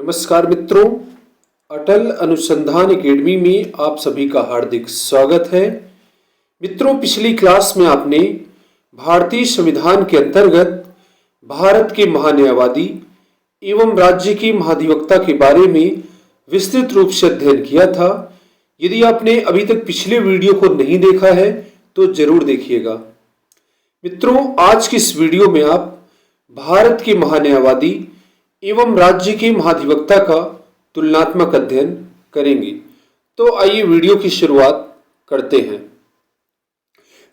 नमस्कार मित्रों, अटल अनुसंधान एकेडमी में आप सभी का हार्दिक स्वागत है। मित्रों, पिछली क्लास में आपने भारतीय संविधान के अंतर्गत भारत के महान्यायवादी एवं राज्य के महाधिवक्ता के बारे में विस्तृत रूप से अध्ययन किया था। यदि आपने अभी तक पिछले वीडियो को नहीं देखा है तो जरूर देखिएगा। मित्रों, आज की इस वीडियो में आप भारत के महान्यायवादी एवं राज्य के महाधिवक्ता का तुलनात्मक अध्ययन करेंगे। तो आइए वीडियो की शुरुआत करते हैं।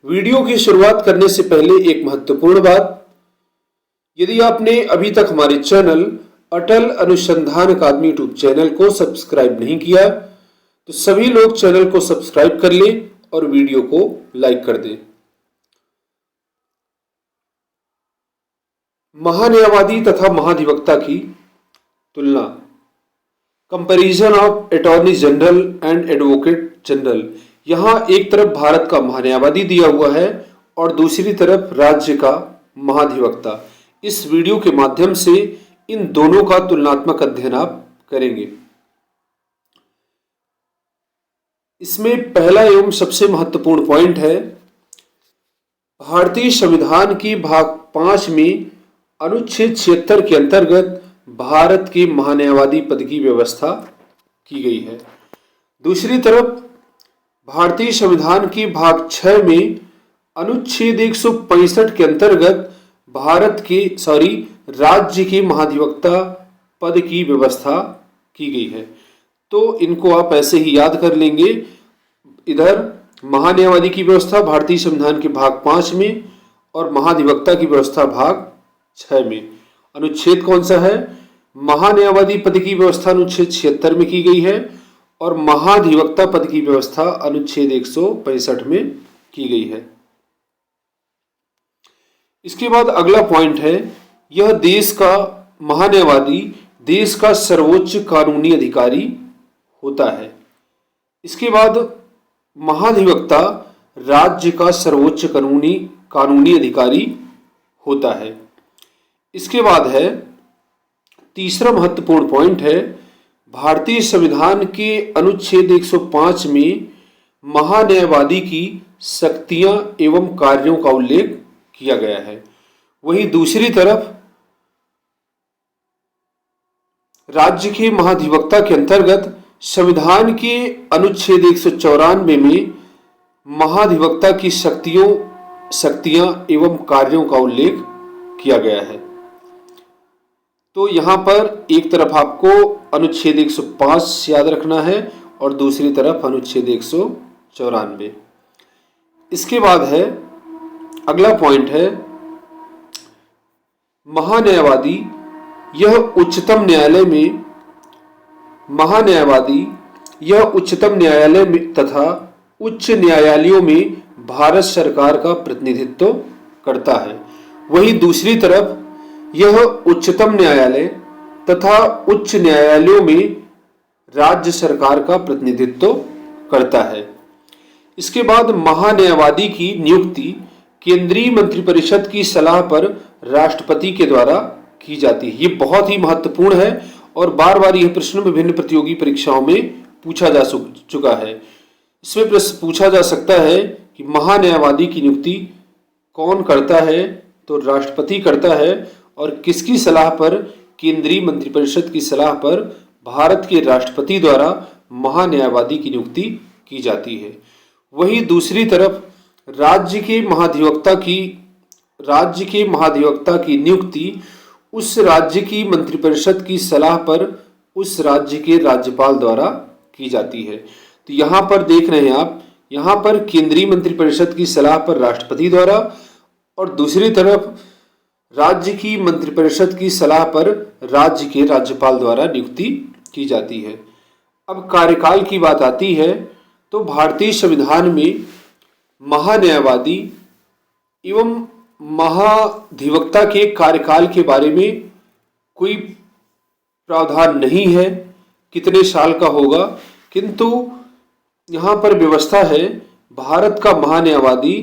वीडियो की शुरुआत करने से पहले एक महत्वपूर्ण बात, यदि आपने अभी तक हमारे चैनल अटल अनुसंधान अकादमी यूट्यूब चैनल को सब्सक्राइब नहीं किया तो सभी लोग चैनल को सब्सक्राइब कर लें और वीडियो को लाइक कर दें। महान्यायवादी तथा महाधिवक्ता की तुलना, comparison of attorney general and advocate general. यहां एक तरफ भारत का महान्यायवादी दिया हुआ है और दूसरी तरफ राज्य का महाधिवक्ता। इस वीडियो के माध्यम से इन दोनों का तुलनात्मक अध्ययन आप करेंगे। इसमें पहला एवं सबसे महत्वपूर्ण पॉइंट है, भारतीय संविधान की भाग 5 में अनुच्छेद 76 के अंतर्गत भारत के महान्यायवादी पद की व्यवस्था की गई है। दूसरी तरफ भारतीय संविधान की भाग 6 में अनुच्छेद 165 के अंतर्गत राज्य के महाधिवक्ता पद की व्यवस्था की गई है। तो इनको आप ऐसे ही याद कर लेंगे। इधर महान्यायवादी की व्यवस्था भारतीय संविधान के भाग 5 में और महाधिवक्ता की व्यवस्था भाग 6 में। अनुच्छेद कौन सा है? महान्यायवादी पद की व्यवस्था अनुच्छेद 76 में की गई है और महाधिवक्ता पद की व्यवस्था अनुच्छेद 165 में की गई है। इसके बाद अगला पॉइंट है, यह देश का महान्यायवादी देश का सर्वोच्च कानूनी अधिकारी होता है। इसके बाद महाधिवक्ता राज्य का सर्वोच्च कानूनी अधिकारी होता है। इसके बाद है तीसरा महत्वपूर्ण पॉइंट है, भारतीय संविधान के अनुच्छेद 105 में महान्यायवादी की शक्तियां एवं कार्यों का उल्लेख किया गया है। वहीं दूसरी तरफ राज्य के महाधिवक्ता के अंतर्गत संविधान के अनुच्छेद 194 में महाधिवक्ता की शक्तियां एवं कार्यों का उल्लेख किया गया है। तो यहां पर एक तरफ आपको अनुच्छेद 105 याद रखना है और दूसरी तरफ अनुच्छेद 194। इसके बाद है अगला पॉइंट है, महान्यायवादी यह उच्चतम न्यायालय में तथा उच्च न्यायालयों में भारत सरकार का प्रतिनिधित्व करता है। वहीं दूसरी तरफ यह उच्चतम न्यायालय तथा उच्च न्यायालयों में राज्य सरकार का प्रतिनिधित्व करता है। इसके बाद महान्यायवादी की नियुक्ति केंद्रीय मंत्रिपरिषद की सलाह पर राष्ट्रपति के द्वारा की जाती है। ये बहुत ही महत्वपूर्ण है और बार बार यह प्रश्न विभिन्न प्रतियोगी परीक्षाओं में पूछा जा चुका है। इसमें प्रश्न पूछा जा सकता है कि महान्यायवादी की नियुक्ति कौन करता है? तो राष्ट्रपति करता है। और किसकी सलाह पर? केंद्रीय मंत्रिपरिषद की सलाह पर भारत के राष्ट्रपति द्वारा महान्यायवादी की नियुक्ति की जाती है। वहीं दूसरी तरफ राज्य के महाधिवक्ता की नियुक्ति उस राज्य की मंत्रिपरिषद की सलाह पर उस राज्य के राज्यपाल द्वारा की जाती है। तो यहाँ पर देख रहे हैं आप, यहाँ पर केंद्रीय मंत्रिपरिषद की सलाह पर राष्ट्रपति द्वारा और दूसरी तरफ राज्य की मंत्रिपरिषद की सलाह पर राज्य के राज्यपाल द्वारा नियुक्ति की जाती है। अब कार्यकाल की बात आती है तो भारतीय संविधान में महान्यायवादी एवं महाधिवक्ता के कार्यकाल के बारे में कोई प्रावधान नहीं है कितने साल का होगा, किंतु यहाँ पर व्यवस्था है, भारत का महान्यायवादी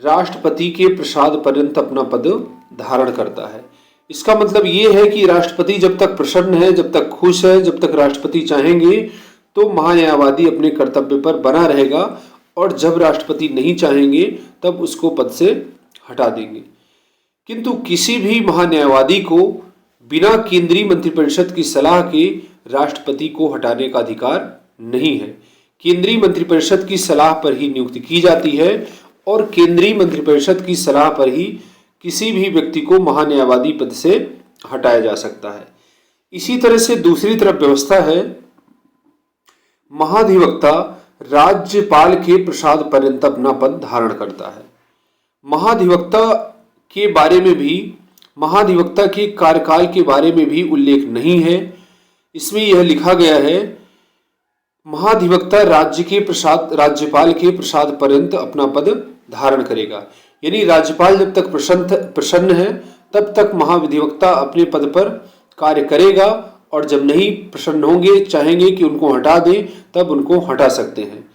राष्ट्रपति के प्रसाद पर्यंत अपना पद धारण करता है। इसका मतलब ये है कि राष्ट्रपति जब तक प्रसन्न है, जब तक खुश है, जब तक राष्ट्रपति चाहेंगे तो महान्यायवादी अपने कर्तव्य पर बना रहेगा, और जब राष्ट्रपति नहीं चाहेंगे तब उसको पद से हटा देंगे। किंतु किसी भी महान्यायवादी को बिना केंद्रीय मंत्रिपरिषद की सलाह के राष्ट्रपति को हटाने का अधिकार नहीं है। केंद्रीय मंत्रिपरिषद की सलाह पर ही नियुक्ति की जाती है और केंद्रीय मंत्रिपरिषद की सलाह पर ही किसी भी व्यक्ति को महान्यायवादी पद से हटाया जा सकता है। इसी तरह से दूसरी तरफ व्यवस्था है, महाधिवक्ता राज्यपाल के प्रसाद पर्यंत अपना पद धारण करता है। महाधिवक्ता के बारे में भी, महाधिवक्ता के कार्यकाल के बारे में भी उल्लेख नहीं है। इसमें यह लिखा गया है, महाधिवक्ता राज्यपाल के प्रसाद पर्यंत अपना पद धारण करेगा। यानी राज्यपाल जब तक प्रसन्न है तब तक महाधिवक्ता अपने पद पर कार्य करेगा, और जब नहीं प्रसन्न होंगे, चाहेंगे कि उनको हटा दें, तब उनको हटा सकते हैं।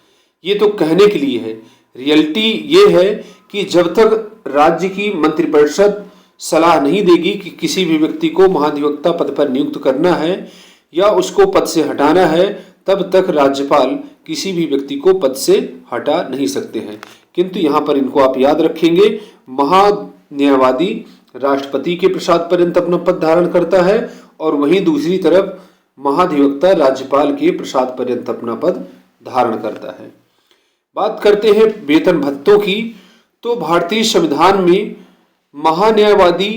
ये तो कहने के लिए है। रियलिटी ये है कि जब तक राज्य की मंत्रिपरिषद सलाह नहीं देगी कि किसी भी व्यक्ति को महाधिवक्ता पद पर नियुक्त करना है या उसको पद से हटाना है, तब तक राज्यपाल किसी भी व्यक्ति को पद से हटा नहीं सकते हैं। किंतु यहाँ पर इनको आप याद रखेंगे, महान्यायवादी राष्ट्रपति के प्रसाद पर्यंत अपना पद धारण करता है, और वहीं दूसरी तरफ महाधिवक्ता राज्यपाल के प्रसाद पर्यंत अपना पद धारण करता है। बात करते हैं वेतन भत्तों की। तो भारतीय संविधान में महान्यायवादी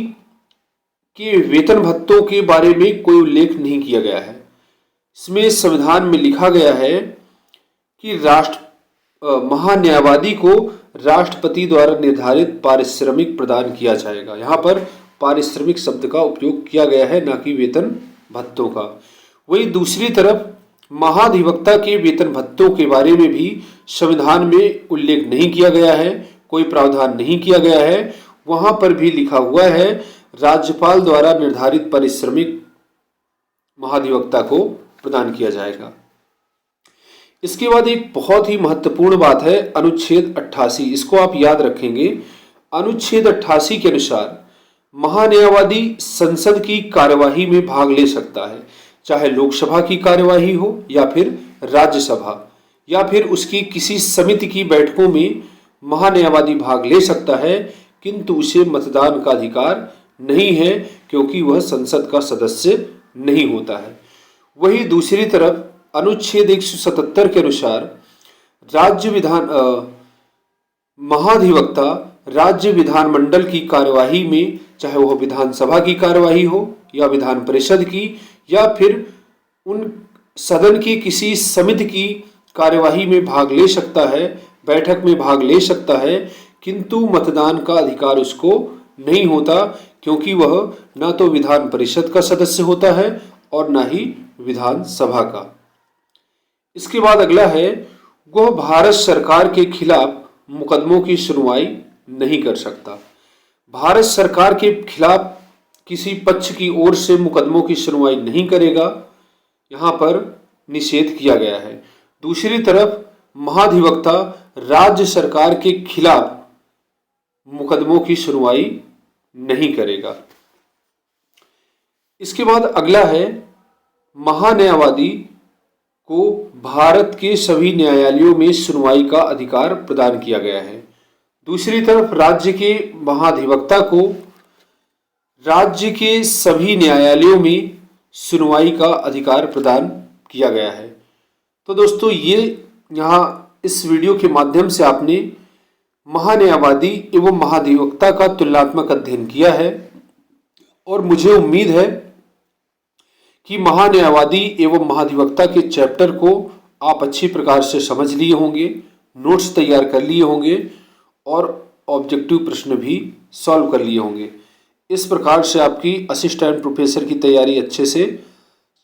के वेतन भत्तों के बारे में कोई उल्लेख नहीं किया गया है। इसमें संविधान में लिखा गया है कि महान्यायवादी को राष्ट्रपति द्वारा निर्धारित पारिश्रमिक प्रदान किया जाएगा। यहाँ पर पारिश्रमिक शब्द का उपयोग किया गया है, ना कि वेतन भत्तों का। वही दूसरी तरफ महाधिवक्ता के वेतन भत्तों के बारे में भी संविधान में उल्लेख नहीं किया गया है, कोई प्रावधान नहीं किया गया है। वहां पर भी लिखा हुआ है, राज्यपाल द्वारा निर्धारित पारिश्रमिक महाधिवक्ता को प्रदान किया जाएगा। इसके बाद एक बहुत ही महत्वपूर्ण बात है, अनुच्छेद 88। इसको आप याद रखेंगे। अनुच्छेद 88 के अनुसार महान्यायवादी संसद की कार्यवाही में भाग ले सकता है, चाहे लोकसभा की कार्यवाही हो या फिर राज्यसभा या फिर उसकी किसी समिति की बैठकों में महान्यायवादी भाग ले सकता है, किंतु उसे मतदान का अधिकार नहीं है, क्योंकि वह संसद का सदस्य नहीं होता है। वही दूसरी तरफ अनुच्छेद 177 के अनुसार महाधिवक्ता राज्य विधानमंडल की कार्यवाही में, चाहे वह विधानसभा की कार्यवाही हो या विधान परिषद की या फिर उन सदन की किसी समिति की कार्यवाही में भाग ले सकता है, बैठक में भाग ले सकता है, किंतु मतदान का अधिकार उसको नहीं होता, क्योंकि वह ना तो विधान परिषद का सदस्य होता है और ना ही विधानसभा का। इसके बाद अगला है, वह भारत सरकार के खिलाफ मुकदमों की सुनवाई नहीं कर सकता। भारत सरकार के खिलाफ किसी पक्ष की ओर से मुकदमों की सुनवाई नहीं करेगा, यहाँ पर निषेध किया गया है। दूसरी तरफ महाधिवक्ता राज्य सरकार के खिलाफ मुकदमों की सुनवाई नहीं करेगा। इसके बाद अगला है, महान्यायवादी को भारत के सभी न्यायालयों में सुनवाई का अधिकार प्रदान किया गया है। दूसरी तरफ राज्य के महाधिवक्ता को राज्य के सभी न्यायालयों में सुनवाई का अधिकार प्रदान किया गया है। तो दोस्तों, ये यहाँ इस वीडियो के माध्यम से आपने महान्यायवादी एवं महाधिवक्ता का तुलनात्मक अध्ययन किया है, और मुझे उम्मीद है कि महान्यायवादी एवं महाधिवक्ता के चैप्टर को आप अच्छी प्रकार से समझ लिए होंगे, नोट्स तैयार कर लिए होंगे और ऑब्जेक्टिव प्रश्न भी सॉल्व कर लिए होंगे। इस प्रकार से आपकी असिस्टेंट प्रोफेसर की तैयारी अच्छे से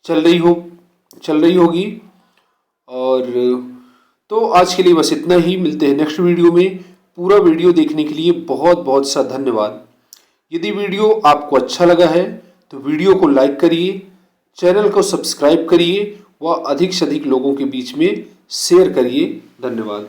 चल रही होगी। और तो आज के लिए बस इतना ही। मिलते हैं नेक्स्ट वीडियो में। पूरा वीडियो देखने के लिए बहुत बहुत सा धन्यवाद। यदि वीडियो आपको अच्छा लगा है तो वीडियो को लाइक करिए, चैनल को सब्सक्राइब करिए व अधिक से अधिक लोगों के बीच में शेयर करिए। धन्यवाद।